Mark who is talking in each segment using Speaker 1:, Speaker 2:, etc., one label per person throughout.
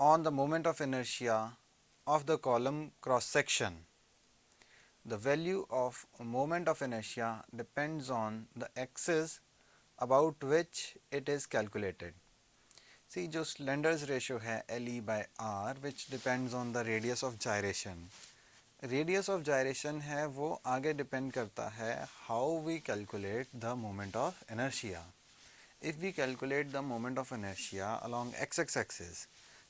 Speaker 1: on the moment of inertia of the column cross section. The value of moment of inertia depends on the axis about which it is calculated. See, जो Slender's ratio है LE by R which depends on the radius of gyration. Radius of gyration है वो आगे depend करता है how we calculate the moment of inertia. If we calculate the moment of inertia along x-axis axis,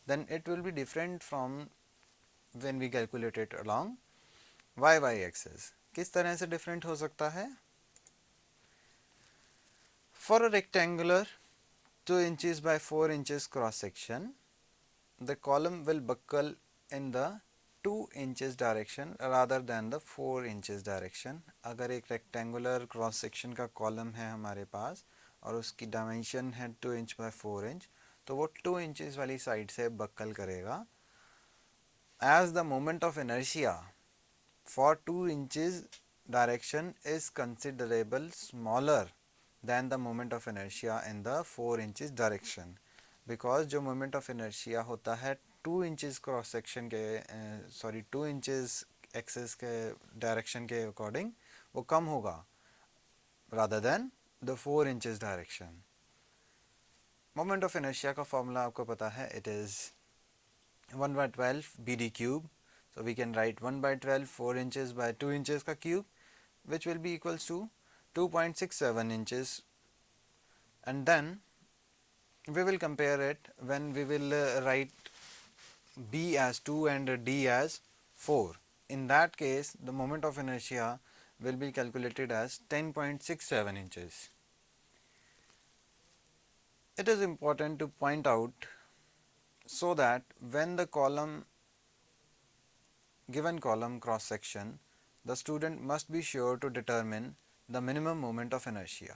Speaker 1: then it will be different from when we calculate it along y axis. किस तरह से different हो सकता है? For a rectangular 2 inches by 4 inches cross section, the column will buckle in the 2 inches direction rather than the 4 inches direction. अगर एक rectangular cross section का column है हमारे पास और उसकी dimension है 2 inch by 4 inch, तो वो 2 inches वाली side से buckle करेगा. As the moment of inertia for 2 inches direction is considerable smaller than the moment of inertia in the 4 inches direction, because जो moment of inertia होता है 2 inches cross section के 2 inches axis के direction के according वो कम होगा rather than the 4 inches direction. Moment of inertia का formula आपको पता है, it is 1 by 12 BD cube. So we can write 1 by 12 4 inches by 2 inches का cube, which will be equals to 2.67 inches, and then we will compare it when we will write B as 2 and D as 4. In that case, the moment of inertia will be calculated as 10.67 inches. It is important to point out so that when the given column cross section, the student must be sure to determine the minimum moment of inertia.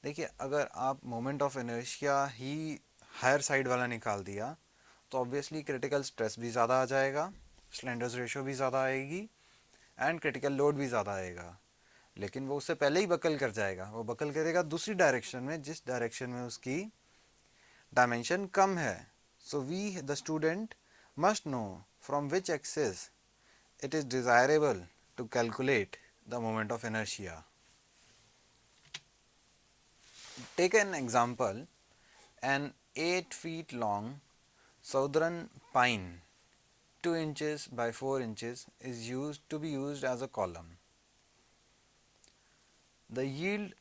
Speaker 1: देखिए, अगर आप moment of inertia he higher side वाला निकाल दिया तो obviously critical stress भी ज़्यादा आ जाएगा, Slender's ratio भी ज़्यादा आएगी and critical load भी ज़्यादा आएगा. लेकिन वो उससे पहले ही बकल कर जाएगा, वो बकल करेगा दूसरी डायरेक्शन में जिस डायरेक्शन में उसकी डायमेंशन कम है. So we, the student, must know from which axis it is desirable to calculate the moment of inertia. Take an example, an 8 feet long southern pine 2 inches by 4 inches is to be used as a column. The yield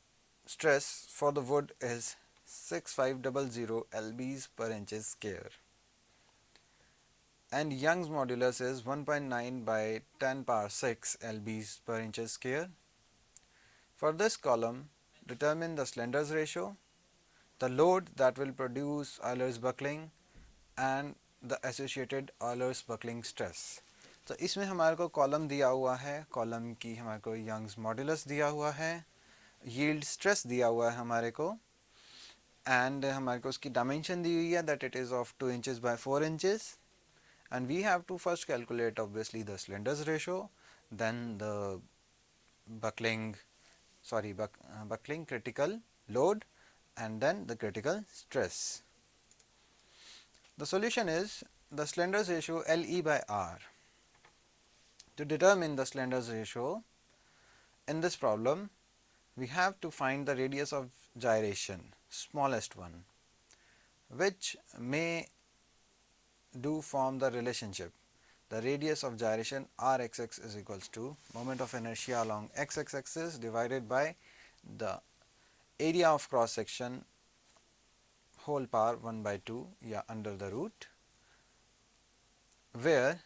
Speaker 1: stress for the wood is 6500 lbs per inches square, and Young's modulus is 1.9 by 10 power 6 lbs per inches square. For this column, determine the Slender's ratio, the load that will produce Euler's buckling, and the associated Euler's buckling stress. तो इसमें हमारे को column दिया हुआ है, column की हमारे को यंग्स मॉड्यूलस दिया हुआ है, यील्ड स्ट्रेस दिया हुआ है हमारे को, एंड हमारे को उसकी डायमेंशन दी हुई है that it is of 2 inches by 4 inches, and we have to first calculate obviously the Slender's ratio, then the buckling critical load, and then the critical stress. The solution is the Slender's ratio LE by R. To determine the Slender's ratio in this problem, we have to find the radius of gyration, smallest one, which may do form the relationship. The radius of gyration Rxx is equals to moment of inertia along x axis divided by the area of cross section whole power 1 by 2 under the root, where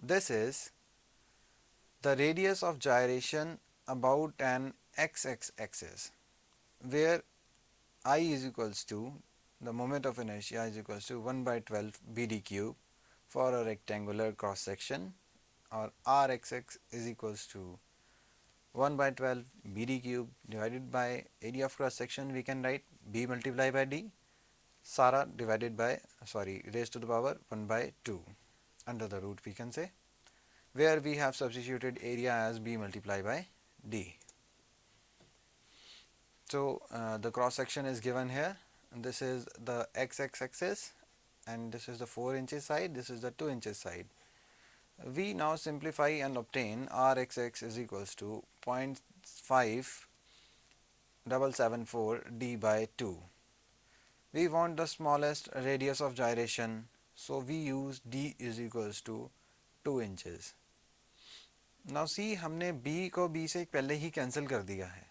Speaker 1: this is the radius of gyration about an x axis, where I is equals to the moment of inertia is equals to 1 by 12 BD cube for a rectangular cross section, or Rxx is equals to 1 by 12 BD cube divided by area of cross section. We can write B multiplied by D, Sara divided by raised to the power 1 by 2 under the root, we can say, where we have substituted area as B multiplied by D. So the cross section is given here, and this is the x axis and this is the 4 inches side, this is the 2 inches side. We now simplify and obtain Rxx is equals to 0.5774 d by 2. We want the smallest radius of gyration, so we use d is equals to 2 inches. Now see, हमने b को b से पहले ही cancel कर दिया है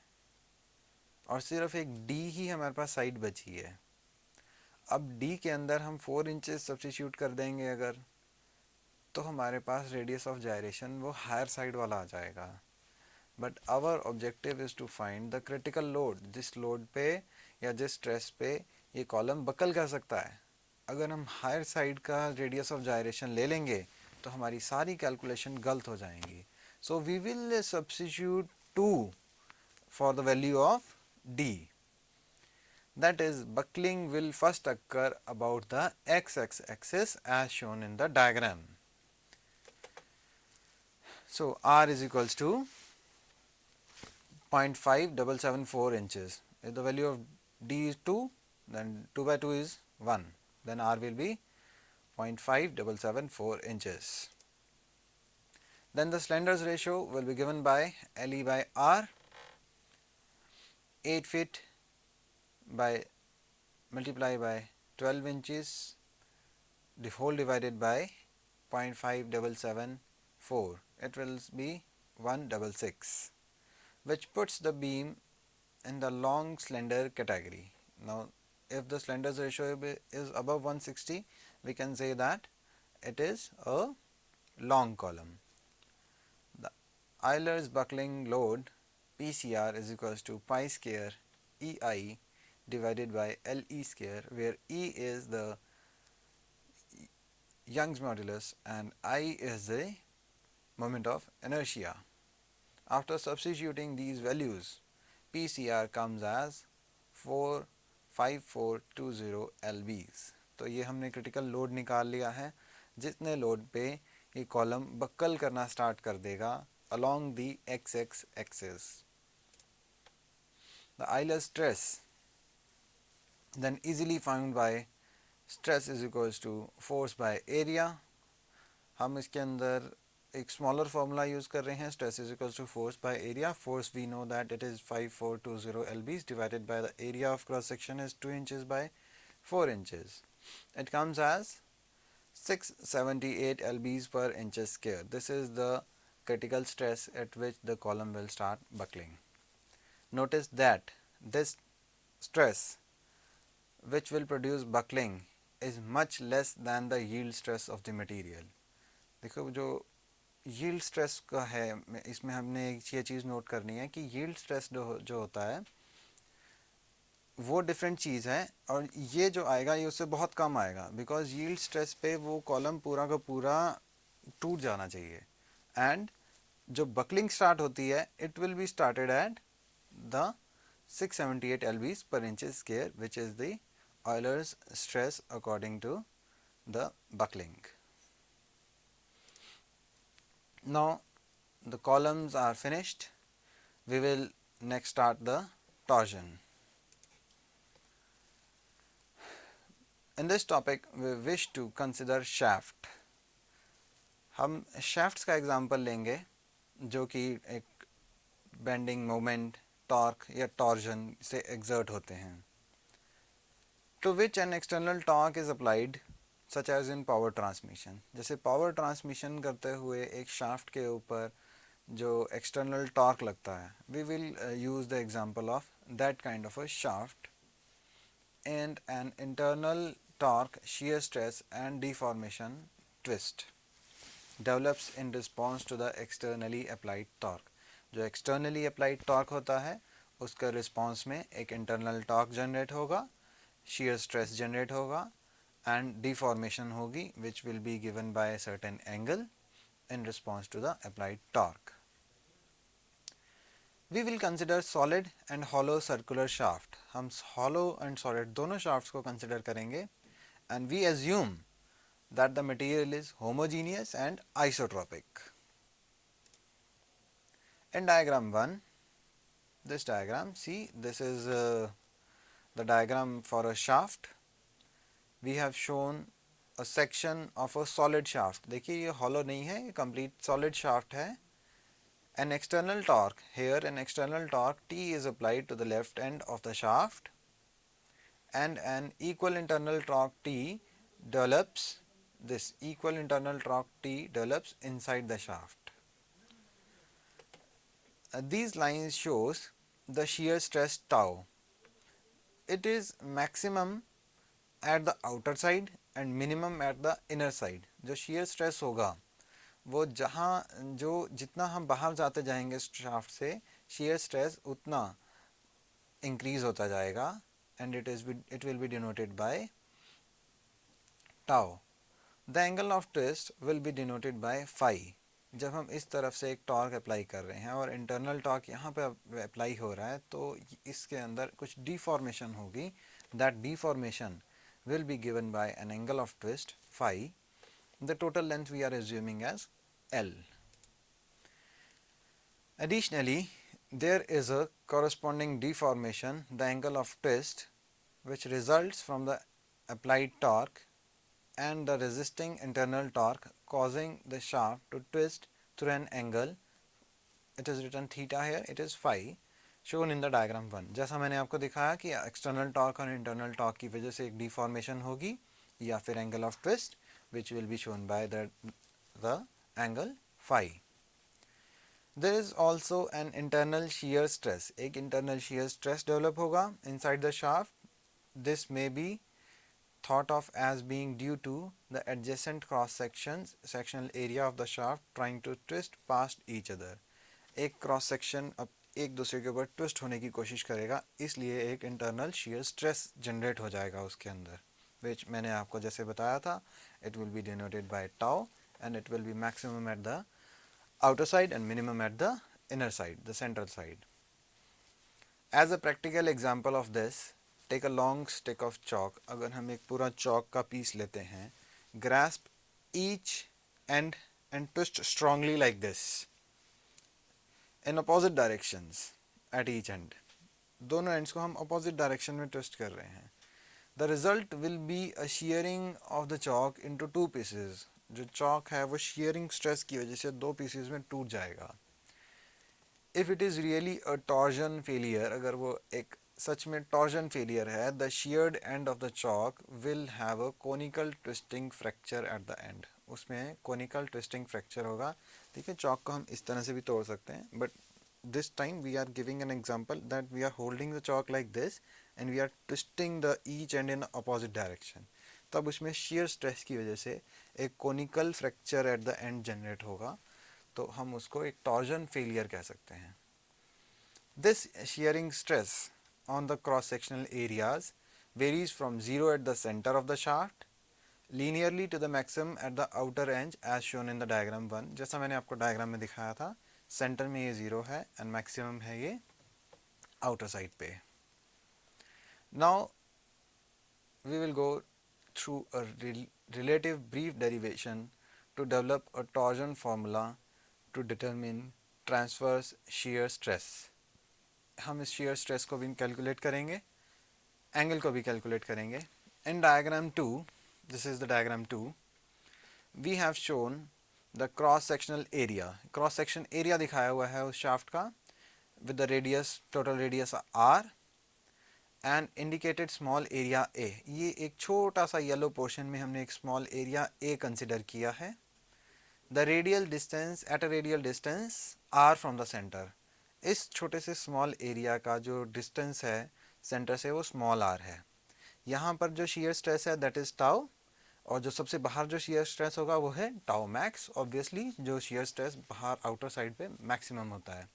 Speaker 1: और सिर्फ एक d ही हमारे पास साइड बची है. अब d के अंदर हम 4 इंचेस सब्स्टिट्यूट कर देंगे अगर, तो हमारे पास रेडियस ऑफ जायरेशन वो हायर साइड वाला आ जाएगा. But our objective is to find the critical load, जिस लोड पे या जिस स्ट्रेस पे ये कॉलम बकल कर सकता है. अगर हम हायर साइड का रेडियस ऑफ जायरेशन ले लेंगे तो हमारी सारी कैलकुलेशन गलत हो जाएंगी. So we will substitute 2 for the value of D. That is, buckling will first occur about the x axis as shown in the diagram. So R is equals to 0.5774 inches. If the value of D is 2, then 2 by 2 is 1. Then R will be 0.5774 inches. Then the slenders ratio will be given by LE by R. 8 feet by multiply by 12 inches, the whole divided by 0.5774, it will be 166, which puts the beam in the long slender category. Now if the slenders ratio is above 160, we can say that it is a long column. The Euler's buckling load PCR is equals to pi square EI divided by LE square, where E is the Young's modulus and I is the moment of inertia. After substituting these values, PCR comes as 45420 lbs. तो ये हमने critical load निकाल लिया है, जितने load पे ये column buckle करना स्टार्ट कर देगा along the x axis. The Euler stress then easily found by stress is equals to force by area. हम इसके अंदर एक स्मॉलर फार्मूला यूज़ कर रहे हैं, stress is equals to force by area. Force we know that it is 5420 lbs divided by the area of cross section is 2 inches by 4 inches. It comes as 678 lbs per inch square. This is the critical stress at which the column will start buckling. Notice that this stress which will produce buckling is much less than the yield stress of the material. देखो जो yield stress का है, इसमें हमने एक ये चीज़ note करनी है कि yield stress जो होता है वो डिफरेंट चीज़ है और ये जो आएगा ये उससे बहुत कम आएगा, बिकॉज yield stress पे वो कॉलम पूरा का पूरा टूट जाना चाहिए. एंड जो बकलिंग स्टार्ट होती है it will be started at the 678 lbs per inch square, which is the Euler's stress according to the buckling. Now the columns are finished. We will next start the torsion. In this topic we wish to consider shaft. हम shafts का example लेंगे जो कि एक bending moment, torque या torsion से exert होते हैं. To which an external torque is applied such as in power transmission. जैसे पावर ट्रांसमिशन करते हुए एक शाफ्ट के ऊपर जो एक्सटर्नल टॉर्क लगता है, we will use the example of that kind of a shaft and an internal torque, shear stress and deformation twist develops in response to the externally applied torque. जो externally applied torque होता है उसका response में एक internal torque generate होगा, shear stress जनरेट होगा and deformation होगी which will be given by a certain angle in response to the applied torque. We will consider solid and hollow circular shaft. हम हॉलो एंड सॉलिड दोनों shafts को consider करेंगे and we assume that the material is homogeneous and isotropic. In diagram 1, this diagram, see, this is the diagram for a shaft. We have shown a section of a solid shaft. देखिए ये hollow नहीं है, ये complete solid shaft है. An external torque, here an external torque T is applied to the left end of the shaft, and an equal internal torque T develops, this equal internal torque T develops inside the shaft. These lines shows the shear stress tau. It is maximum at the outer side and minimum at the inner side. जो shear stress होगा वो जितना हम बाहर जाते जाएंगे shaft से shear stress उतना increase होता जाएगा, and it will be denoted by tau. The angle of twist will be denoted by phi. जब हम इस तरफ से एक टॉर्क अप्लाई कर रहे हैं और इंटरनल टॉर्क यहाँ पे अप्लाई हो रहा है तो इसके अंदर कुछ डिफॉर्मेशन होगी. That deformation will be given by an angle of twist phi. The total length we are assuming as L. Additionally, there is a corresponding deformation, the angle of twist, which results from the applied torque and the resisting internal torque causing the shaft to twist through an angle. It is written theta here, it is phi, shown in the diagram 1. जैसा मैंने आपको दिखाया कि external torque और internal torque की वजह से एक deformation होगी या फिर angle of twist, which will be shown by the angle phi. There is also an internal shear stress. एक internal shear stress develop होगा inside the shaft. This may be thought of as being due to the adjacent sectional area of the shaft trying to twist past each other. एक cross section अब एक दूसरे के ऊपर twist होने की कोशिश करेगा, इसलिए एक इंटरनल shear stress जनरेट हो जाएगा उसके अंदर, which मैंने आपको जैसे बताया था, it will be denoted by tau and it will be maximum at the outer side and minimum at the inner side, the central side. As a practical example of this, take a long stick of chalk. अगर हम एक पूरा chalk का piece लेते हैं, grasp each end and twist strongly like this in opposite directions at each end. दोनों ends को हम opposite direction में twist कर रहे हैं. The result will be a shearing of the chalk into two pieces. जो chalk है वो shearing stress की वजह से दो pieces में टूट जाएगा. If it is really a torsion failure, अगर वो एक सच में torsion failure है, the sheared end of the chalk will have a conical twisting fracture at the end. उसमें conical twisting fracture होगा. ठीक है, chalk को हम इस तरह से भी तोड़ सकते हैं, but this time we are giving an example that we are holding the chalk like this and we are twisting the each end in opposite direction. तब उसमें shear stress की वजह से एक conical fracture at the end generate होगा, तो हम उसको एक torsion failure कह सकते हैं. This shearing stress on the cross sectional areas varies from 0 at the center of the shaft linearly to the maximum at the outer edge as shown in the diagram 1. जैसा मैंने आपको diagram में दिखाया था, centre में ये 0 है and maximum है ये आउटर साइड पे. Now we will go through a relative brief derivation to develop a torsion formula to determine transverse shear stress. हम इस shear stress को भी कैलकुलेट करेंगे, एंगल को भी कैलकुलेट करेंगे. In diagram 2, this is the diagram 2, we have shown the cross sectional area. Cross section area दिखाया हुआ है उस shaft का with the radius, total radius r and indicated small area a. ये एक छोटा सा yellow portion में हमने एक small area a consider किया है. The radial distance at a radial distance r from the center. इस छोटे से small area का जो distance है center से वो small r है. यहाँ पर जो shear stress है that is tau, और जो सबसे बाहर जो shear stress होगा वो है tau max. Obviously जो shear stress बाहर outer side पे maximum होता है.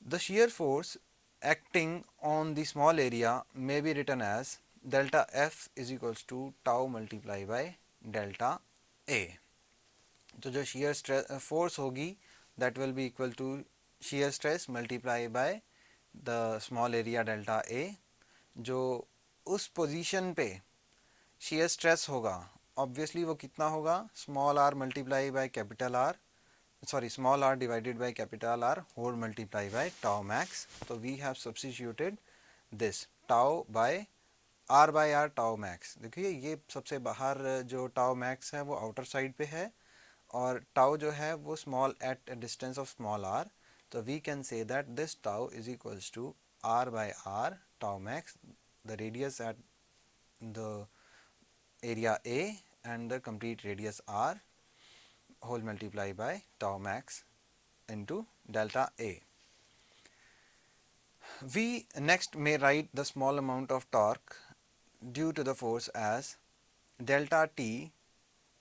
Speaker 1: The shear force acting on the small area may be written as delta F is equals to tau multiply by delta A. तो जो shear stress force होगी that will be equal to shear stress multiply by the small area delta A. जो उस position पे shear stress होगा obviously वो कितना होगा, small r multiply by capital R, sorry small r divided by capital R whole multiply by tau max. So we have substituted this tau by r by r tau max, देखिए ये सबसे बाहर जो tau max है वो outer side पे है और tau जो है वो small at distance of small r, तो we can say that this tau is equals to r by r tau max, the radius at the area A and the complete radius r whole multiply by tau max into delta A. We next may write the small amount of torque due to the force as delta t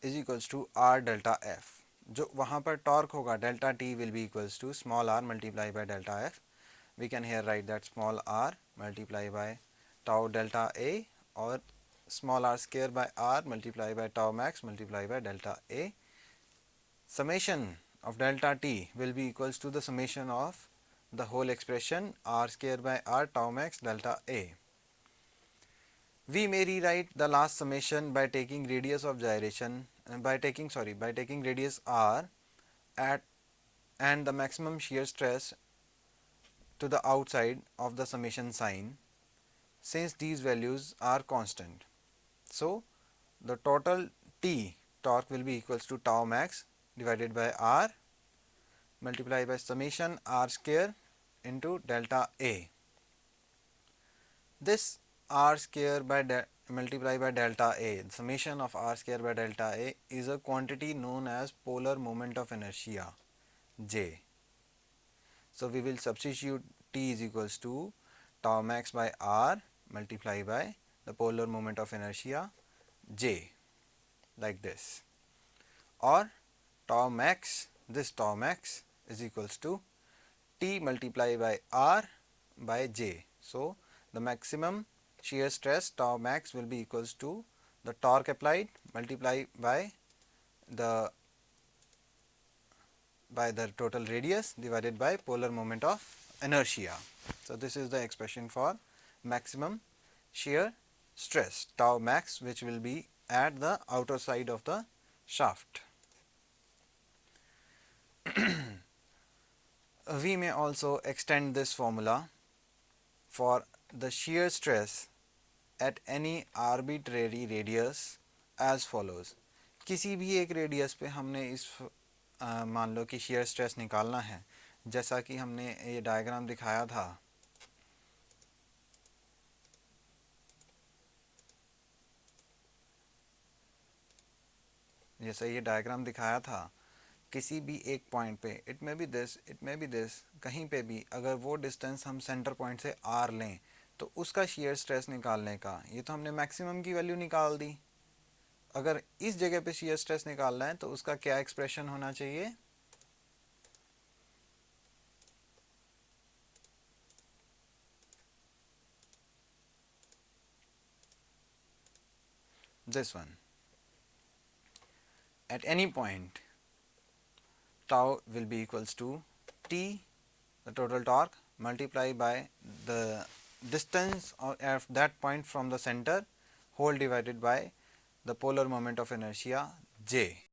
Speaker 1: is equals to r delta f. जो वहाँ पर torque होगा delta t will be equals to small r multiply by delta f. We can here write that small r multiply by tau delta A or small r square by r multiply by tau max multiply by delta A. Summation of delta t will be equals to the summation of the whole expression r square by r tau max delta A. We may rewrite the last summation by taking radius of gyration by taking radius r at and the maximum shear stress to the outside of the summation sign, since these values are constant. So the total T torque will be equals to tau max divided by r multiplied by summation r square into delta A. This r square by multiplied by delta A, summation of r square by delta A is a quantity known as polar moment of inertia J. So we will substitute T is equals to tau max by r multiplied by the polar moment of inertia J, like this, or tau max, this tau max is equals to T multiplied by r by J. So the maximum shear stress tau max will be equals to the torque applied multiplied by the total radius divided by polar moment of inertia. So this is the expression for maximum shear stress tau max, which will be at the outer side of the shaft. We may also extend this formula for the shear stress at any arbitrary radius as follows. किसी भी एक radius पे हमने इस मान लो कि shear stress निकालना है, जैसा कि हमने ये डायग्राम दिखाया था, जैसा ये डायग्राम दिखाया था, किसी भी एक पॉइंट पे इट मे बी दिस कहीं पे भी अगर वो डिस्टेंस हम सेंटर पॉइंट से r लें तो उसका shear stress निकालने का, ये तो हमने मैक्सिमम की वैल्यू निकाल दी, अगर इस जगह पे shear stress निकालना है तो उसका क्या एक्सप्रेशन होना चाहिए, this one. At any point tau will be equals to T, the total torque, multiplied by the distance of that point from the center whole divided by the polar moment of inertia J.